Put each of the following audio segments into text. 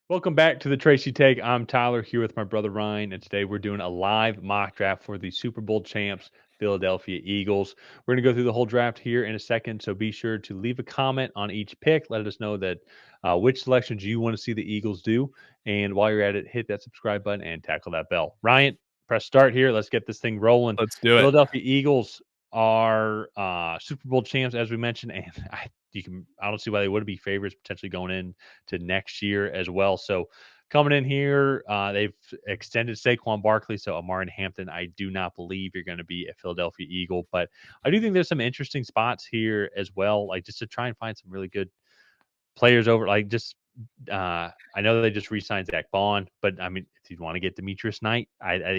Welcome back to the Tracy Take. I'm Tyler here with my brother Ryan, and today we're doing a live mock draft for the Super Bowl champs, Philadelphia Eagles. We're going to go through the whole draft here in a second, so be sure to leave a comment on each pick. Let us know that which selections you want to see the Eagles do, and while you're at it, hit that subscribe button and tackle that bell. Ryan, press start here. Let's get this thing rolling. Let's do it. Philadelphia Eagles are Super Bowl champs, as we mentioned, and I don't see why they wouldn't be favorites potentially going in to next year as well. So coming in here, they've extended Saquon Barkley. So Amari Hampton, I do not believe you're going to be a Philadelphia Eagle, but I do think there's some interesting spots here as well. Like just to try and find some really good players over, like just I know that they just re-signed Zach Bond, but I mean, if you want to get Demetrius Knight,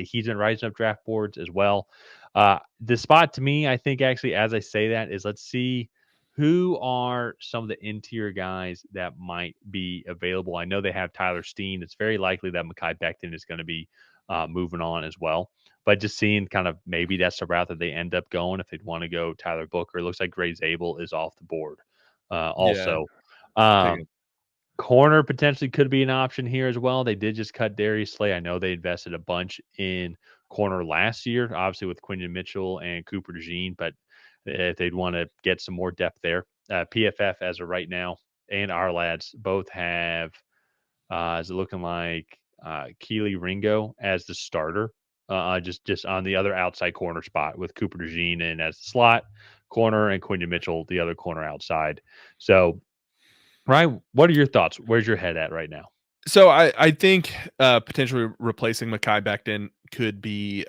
he's been rising up draft boards as well. The spot to me, I think actually, as I say that, is let's see who are some of the interior guys that might be available. I know they have Tyler Steen. It's very likely that Mehki Becton is going to be moving on as well. But just seeing kind of maybe that's the route that they end up going if they'd want to go Tyler Booker. It looks like Gray Zabel is off the board. Yeah, Also, take it. um, corner potentially could be an option here as well. They did just cut Darius Slay. I know they invested a bunch in corner last year, obviously with Quinton Mitchell and Cooper DeJean, but if they'd want to get some more depth there, PFF as of right now and our lads both have, is it looking like Keely Ringo as the starter, just on the other outside corner spot with Cooper DeJean in as the slot corner and Quinton Mitchell the other corner outside. So Ryan, what are your thoughts? Where's your head at right now? So I think potentially replacing Mekhi Becton could be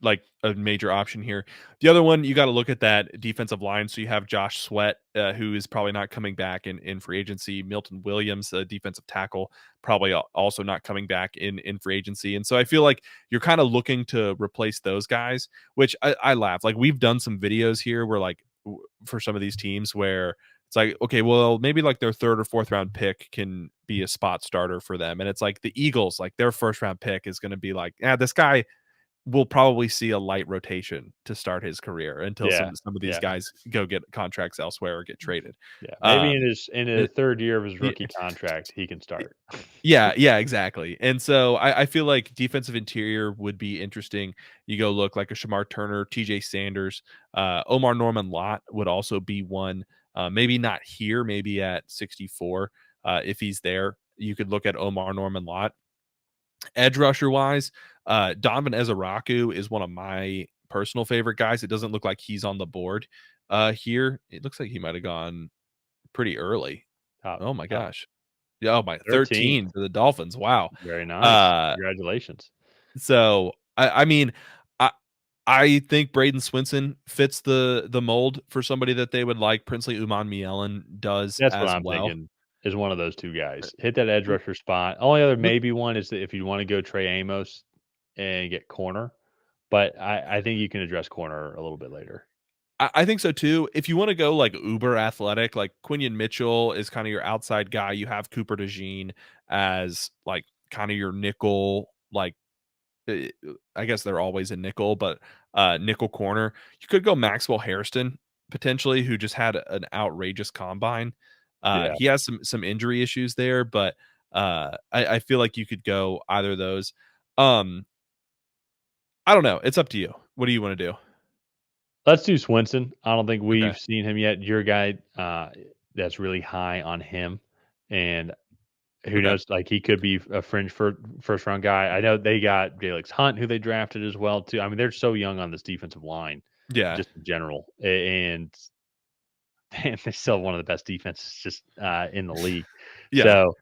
like a major option here. The other one, you got to look at that defensive line. So you have Josh Sweat, who is probably not coming back in free agency. Milton Williams, defensive tackle, probably also not coming back in free agency. And so I feel like you're kind of looking to replace those guys, which I laugh. Like we've done some videos here where like for some of these teams where it's like, okay, well, maybe like their third or fourth round pick can be a spot starter for them. And it's like the Eagles, like their first round pick is going to be like, yeah, this guy will probably see a light rotation to start his career until Yeah, some of these yeah, guys go get contracts elsewhere or get traded. yeah. Maybe in Um, his it- third year of his y- rookie contract, he can start. yeah, exactly. And so I feel like defensive interior would be interesting. You go look like a Shamar Turner, TJ Sanders, Omar Norman Lott would also be one. Maybe not here, maybe at 64. If he's there, you could look at Omar Norman Lott. Edge rusher wise, Donovan Ezaraku is one of my personal favorite guys. It doesn't look like he's on the board here. It looks like he might have gone pretty early. Top Oh my top gosh. Yeah, oh my 13th. 13 to the Dolphins. Wow. Very nice. Uh Congratulations. so I mean I I think Braden Swinson fits the mold for somebody that they would like. Princely Uman Mielen does That's what as I'm well. thinking is one of those two guys. Hit that edge rusher spot. Only other maybe one is that if you want to go Trey Amos and get corner, but I think you can address corner a little bit later. I think so too. If you want to go like uber athletic, like Quinion Mitchell is kind of your outside guy. You have Cooper DeJean as like kind of your nickel, like I guess they're always a nickel, but nickel corner. You could go Maxwell Hairston potentially, who just had an outrageous combine. Yeah. He has some injury issues there, but I feel like you could go either of those. Um, I don't know. It's up to you. What do you want to do? Let's do Swinson. I don't think Okay. we've seen him yet. Your guy that's really high on him. And who Okay. knows? Like he could be a fringe first round guy. I know they got Jalix Hunt, who they drafted as well too. I mean, they're so young on this defensive line, Yeah. just in general, and they still have one of the best defenses just in the league. Yeah. So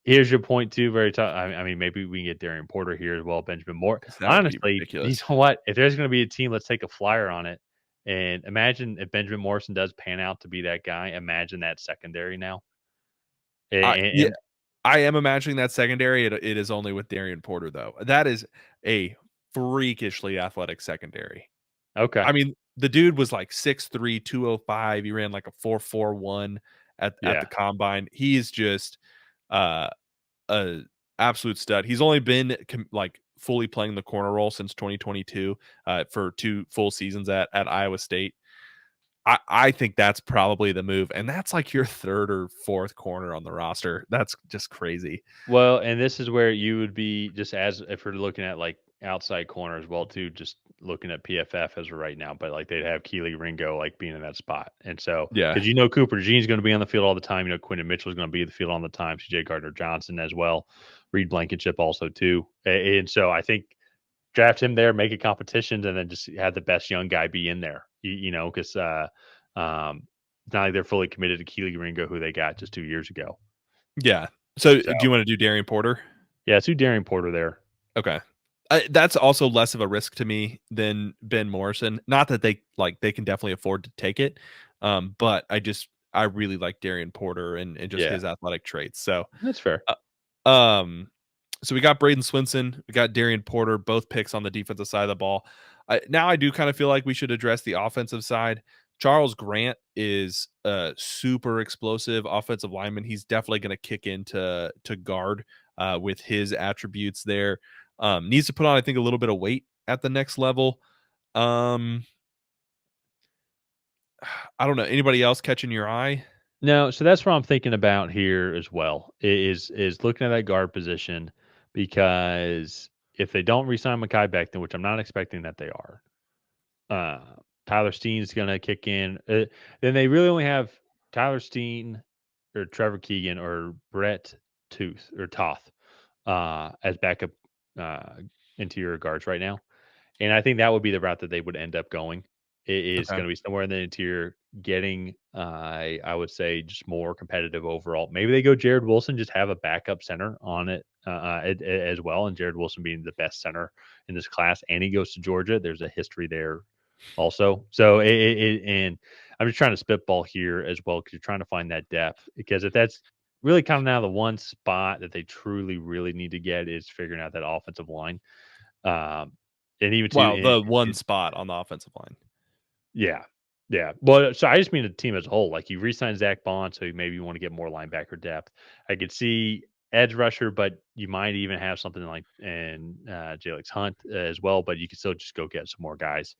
here's your point too. Very tough. I mean, maybe we can get Darian Porter here as well. Benjamin Moore. That would be Honestly, you ridiculous. know what? If there's going to be a team, let's take a flyer on it. And imagine if Benjamin Morrison does pan out to be that guy. Imagine that secondary now. Yeah, And I am imagining that secondary. It is only with Darian Porter though. That is a freakishly athletic secondary. okay, I mean, the dude was like 6'3", 205. He ran like a 4.41 at yeah. the combine. He's just uh a absolute stud. He's only been like fully playing the corner role since 2022 for 2 full seasons at Iowa State. I think that's probably the move, and that's like your 3rd or 4th corner on the roster. That's just crazy. Well, and this is where you would be just as if we're looking at like outside corner as well too, just looking at PFF as of right now, but like they'd have Keely Ringo like being in that spot. And so Yeah. because Cooper Jean's going to be on the field all the time, Quinton Mitchell's going to be in the field all the time, CJ Gardner Johnson as well, Reed Blankenship also too. And so I think draft him there, make it competitions, and then just have the best young guy be in there. Because it's not like they're fully committed to Keely Ringo, who they got just 2 years ago. Yeah. So, So do you wanna do Darian Porter? yeah, it's who Darian Porter there. Okay. That's also less of a risk to me than Ben Morrison. Not that they can definitely afford to take it, but I really like Darian Porter and just Yeah, his athletic traits. So, that's fair. uh, um, so we got Braden Swinson, we got Darian Porter, both picks on the defensive side of the ball. Now I do kind of feel like we should address the offensive side. Charles Grant is a super explosive offensive lineman. He's definitely going to kick into guard with his attributes there. Needs to put on, I think, a little bit of weight at the next level. Um, I don't know. Anybody else catching your eye? No, so that's what I'm thinking about here as well. Is looking at that guard position because if they don't resign Mekhi Becton, which I'm not expecting that they are, uh, Tyler Steen's going to kick in. Then they really only have Tyler Steen or Trevor Keegan or Brett Tooth or Toth as backup uh, interior guards right now. And I think that would be the route that they would end up going. It is Okay. going to be somewhere in the interior, getting, I would say, just more competitive overall. Maybe they go Jared Wilson, just have a backup center on it as well. And Jared Wilson being the best center in this class, and he goes to Georgia. There's a history there also. So, and I'm just trying to spitball here as well because you're trying to find that depth. Because if that's really kind of now the one spot that they truly, really need to get is figuring out that offensive line. Um, and even to Wow, the one spot on the offensive line. yeah. Yeah. Well, so I just mean the team as a whole. Like you re-sign Zach Bond, so maybe you want to get more linebacker depth. I could see edge rusher, but you might even have something like and Jalix Hunt as well. But you could still just go get some more guys.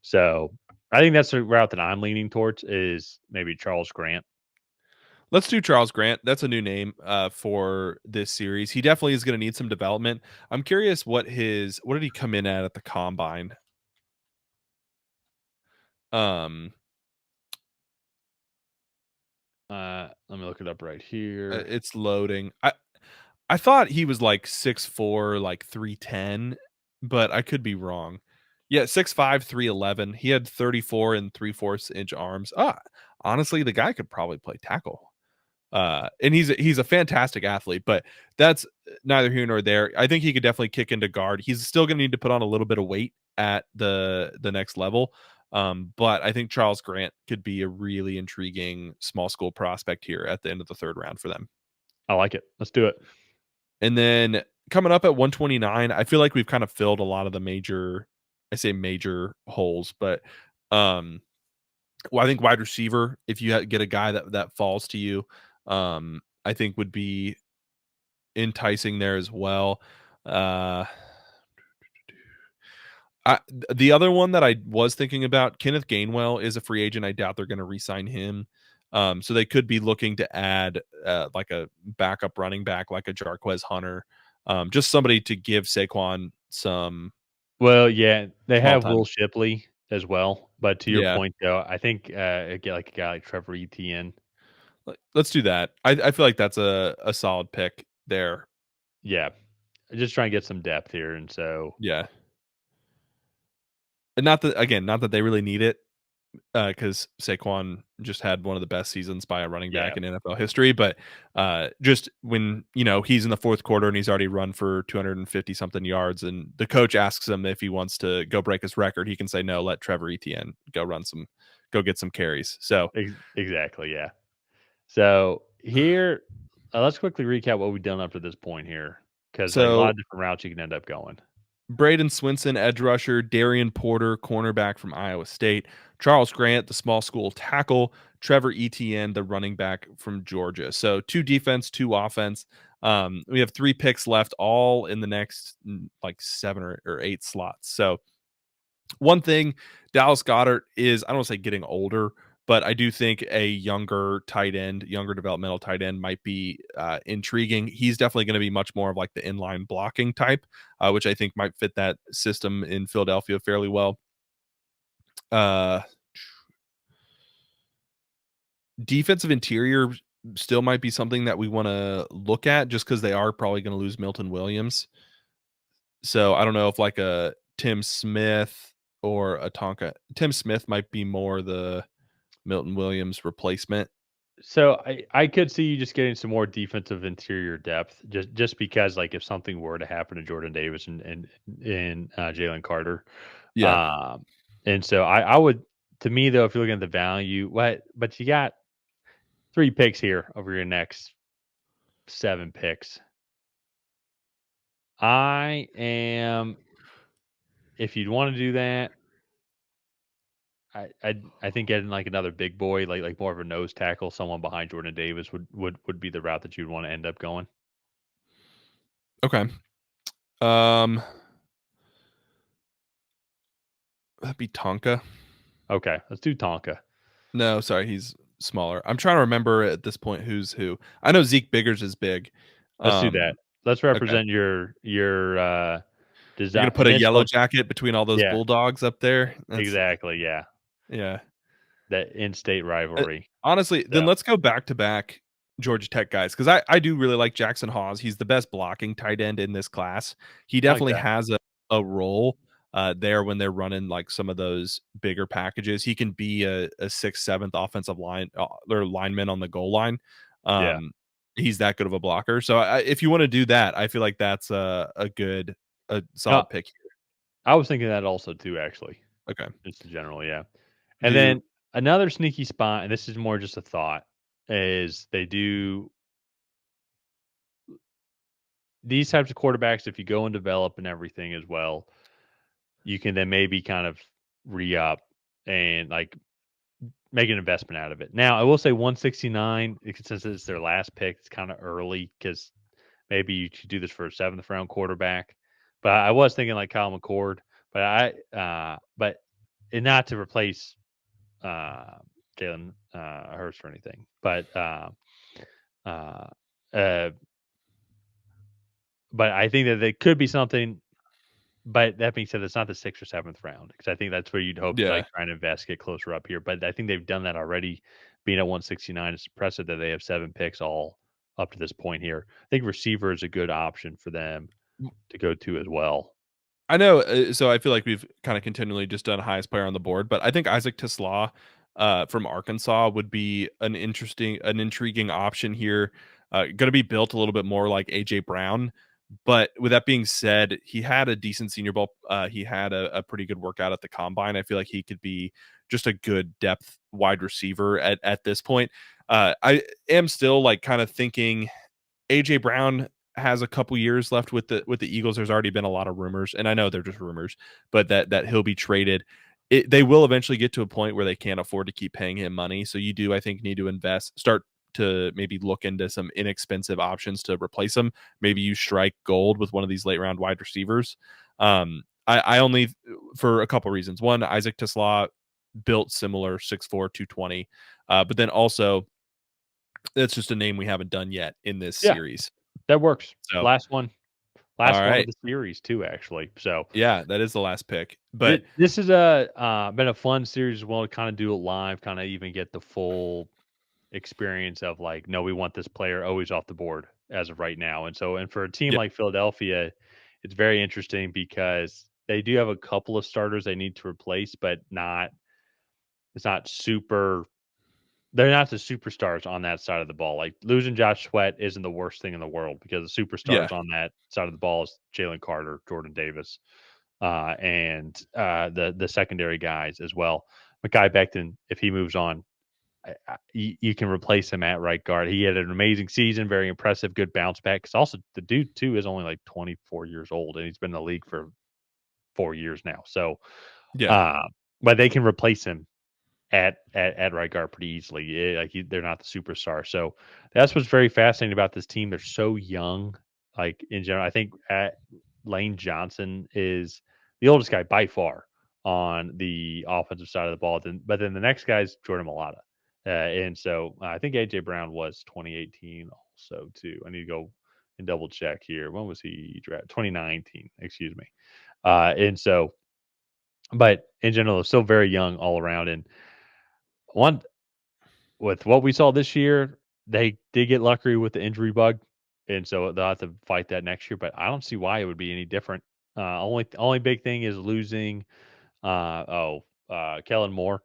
So I think that's the route that I'm leaning towards is maybe Charles Grant. Let's do Charles Grant. That's a new name for this series. He definitely is going to need some development. I'm curious what did he come in at the combine? Um, Let me look it up right here. it's loading. I thought he was like 6'4", like 310, but I could be wrong. Yeah, 6'5", 311. He had 34 and 3/4 inch arms. Honestly, the guy could probably play tackle. And he's a fantastic athlete, but that's neither here nor there. I think he could definitely kick into guard. He's still going to need to put on a little bit of weight at the next level. But I think Charles Grant could be a really intriguing small school prospect here at the end of the 3rd round for them. I like it. Let's do it. And then coming up at 129, I feel like we've kind of filled a lot of the I say major holes, but um, well, I think wide receiver, if you get a guy that falls to you, I think would be enticing there as well. Uh, the other one that I was thinking about, Kenneth Gainwell is a free agent. I doubt they're going to re-sign him. So they could be looking to add like a backup running back, like a Jarquez Hunter, just somebody to give Saquon some Well, yeah, they small have time. Will Shipley as well. But to your Yeah, point, though, I think get like a guy like Trevor Etienne. let's do that. I feel like that's a solid pick there. Yeah, just trying to get some depth here, and so Yeah, and not that they really need it, because Saquon just had one of the best seasons by a running yeah, back in NFL history. But just when he's in the 4th quarter and he's already run for 250 something yards, and the coach asks him if he wants to go break his record, he can say no. Let Trevor Etienne go get some carries. So exactly, yeah. So here, let's quickly recap what we've done up to this point here, because like a lot so of different routes you can end up going. Braden Swinson, edge rusher, Darian Porter, cornerback from Iowa State, Charles Grant, the small school tackle, Trevor Etienne, the running back from Georgia. So 2 defense, 2 offense. We have 3 picks left, all in the next like 7 or 8 slots. So one thing, Dallas Goddard is, I don't want to say getting older, but I do think a younger tight end, younger developmental tight end might be intriguing. He's definitely going to be much more of like the inline blocking type, which I think might fit that system in Philadelphia fairly well. Uh, Defensive interior still might be something that we want to look at just because they are probably going to lose Milton Williams. So I don't know if like a Tim Smith or a Tonka. Tim Smith might be more the Milton Williams replacement. So I could see you just getting some more defensive interior depth, just because like if something were to happen to Jordan Davis and Jalen Carter, Yeah. um, and so I would, to me though, if you're looking at the value, but you got 3 picks here over your next 7 picks. I am, if you'd want to do that, I think getting like another big boy, like more of a nose tackle, someone behind Jordan Davis would be the route that you'd want to end up going. Okay. Um, that'd be Tonka. Okay, let's do Tonka. No, sorry, he's smaller. I'm trying to remember at this point who's who. I know Zeke Biggers is big. Let's do that. Um, Let's okay. represent your You're gonna design put a yellow initial. jacket between all those Yeah, bulldogs up there. That's exactly. Yeah, yeah. that in-state rivalry. Honestly, then So let's go back to back Georgia Tech guys because I do really like Jackson Hawes. He's the best blocking tight end in this class. He I like definitely that. has a role there when they're running like some of those bigger packages. He can be a sixth, seventh offensive line or lineman on the goal line. Yeah. He's that good of a blocker. So if you want to do that, I feel like that's a good, a No, solid pick. I was thinking that also too, actually, Okay. just in general. Yeah, and Do then another sneaky spot, and this is more just a thought, is they do these types of quarterbacks. If you go and develop and everything as well, you can then maybe kind of re up and like make an investment out of it. Now, I will say 169, since it's their last pick, it's kind of early because maybe you should do this for a 7th round quarterback. But I was thinking like Kyle McCord, but and not to replace uh, Jalen Hurst or anything, uh, uh, but I think that they could be something. But that being said, it's not the 6th or 7th round because I think that's where you'd hope to yeah. like try and invest, get closer up here. But I think they've done that already. Being at 169, it's impressive that they have 7 picks all up to this point here. I think receiver is a good option for them to go to as well. I know. So I feel like we've kind of continually just done highest player on the board, but I think Isaac Tisla from Arkansas would be an intriguing option here. Going to be built a little bit more like AJ Brown, but with that being said, he had a decent Senior Bowl. He had a pretty good workout at the combine. I feel like he could be just a good depth wide receiver at this point. I am still like kind of thinking AJ Brown has a couple years left with the Eagles. There's already been a lot of rumors, and I know they're just rumors, but that he'll be traded. They will eventually get to a point where they can't afford to keep paying him money. So you do, I think, need to start to maybe look into some inexpensive options to replace him. Maybe you strike gold with one of these late round wide receivers. I only for a couple reasons. One, Isaac Tesla built similar 6'4", 220, but then also that's just a name we haven't done yet in this Yeah, series. that works. So, Last one, all last one of right. the series too, actually. So Yeah, that is the last pick. But this is a been a fun series as well to kind of do it live, kind of even get the full experience of like, no, we want this player always off the board as of right now. And for a team yeah, like Philadelphia, it's very interesting because they do have a couple of starters they need to replace, but not it's not super they're not the superstars on that side of the ball. Like losing Josh Sweat isn't the worst thing in the world because the yeah, superstars on that side of the ball is Jalen Carter, Jordan Davis, and the secondary guys as well. Mehki Becton, if he moves on, you can replace him at right guard. He had an amazing season, very impressive, good bounce back. Because also the dude too is only like 24 years old, and he's been in the league for 4 years now. So, yeah, uh, but they can replace him at right guard pretty easily. They're not the superstar. So that's what's very fascinating about this team. They're so young. Like in general, I think Lane Johnson is the oldest guy by far on the offensive side of the ball. But then the next guy's Jordan Mailata. And so I think AJ Brown was 2018 also too. I need to go and double check here. When was he drafted? 2019, excuse me. And so, but in general, still very young all around. And one with what we saw this year, they did get lucky with the injury bug, and so they'll have to fight that next year. But I don't see why it would be any different. Only big thing is losing Kellen Moore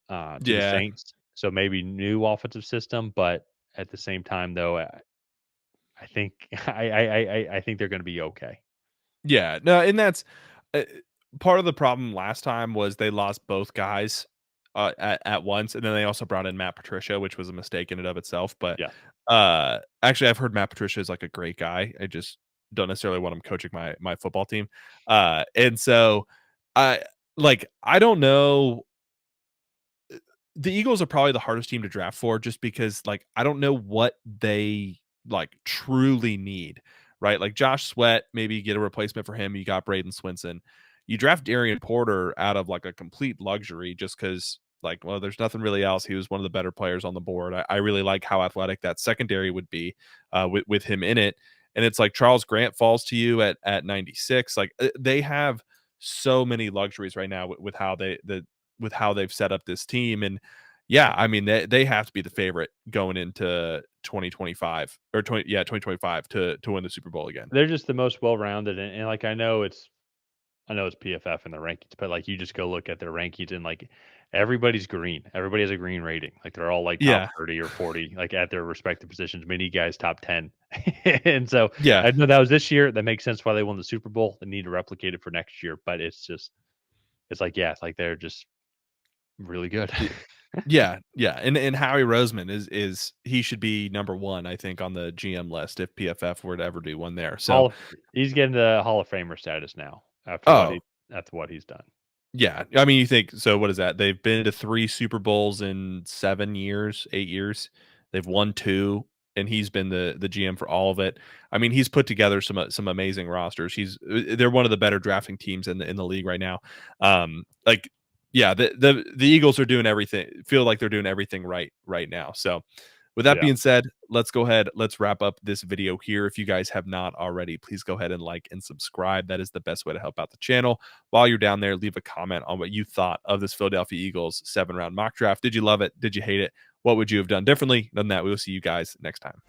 to the Yeah. Saints. So maybe new offensive system, but at the same time, though, I think I think they're going to be okay. Yeah. No, and that's uh, part of the problem last time was they lost both guys at once, and then they also brought in Matt Patricia, which was a mistake in and of itself. But Yeah, actually, I've heard Matt Patricia is like a great guy. I just don't necessarily want him coaching my football team. And so I I don't know, the Eagles are probably the hardest team to draft for just because, like, I don't know what they, like, truly need, right? Like, Josh Sweat, maybe get a replacement for him. You got Braden Swinson. You draft Darian Porter out of, like, a complete luxury just because, like, well, there's nothing really else. He was one of the better players on the board. I really like how athletic that secondary would be with him in it. And it's like Charles Grant falls to you at 96. Like, they have so many luxuries right now with how with how they've set up this team. And yeah, I mean, they have to be the favorite going into 2025 or 2025 to win the Super Bowl again. they're just the most well rounded, and like I know it's PFF in the rankings, but like you just go look at their rankings and like everybody's green. Everybody has a green rating. Like they're all like top Yeah. 30 or 40, like at their respective positions. Many guys top 10. And so Yeah. I know that was this year. That makes sense why they won the Super Bowl. They need to replicate it for next year. But it's like, yeah, it's like they're just really good. Y- Yeah, yeah. And Howie Roseman is he should be number 1, I think, on the GM list if PFF were to ever do one there. So, Hall of, he's getting the Hall of Famer status now oh, after what he's done. yeah. I mean, you think so what is that? They've been to 3 Super Bowls in 7 years, 8 years. They've won 2 and he's been the GM for all of it. I mean, he's put together some amazing rosters. They're one of the better drafting teams in the league right now. Like yeah, the Eagles are doing everything. Feel like they're doing everything right now. So, with that Yeah. being said, let's go ahead. Let's wrap up this video here. If you guys have not already, please go ahead and like and subscribe. That is the best way to help out the channel. While you're down there, leave a comment on what you thought of this Philadelphia Eagles 7-round mock draft. Did you love it? Did you hate it? What would you have done differently? Other than that, we will see you guys next time.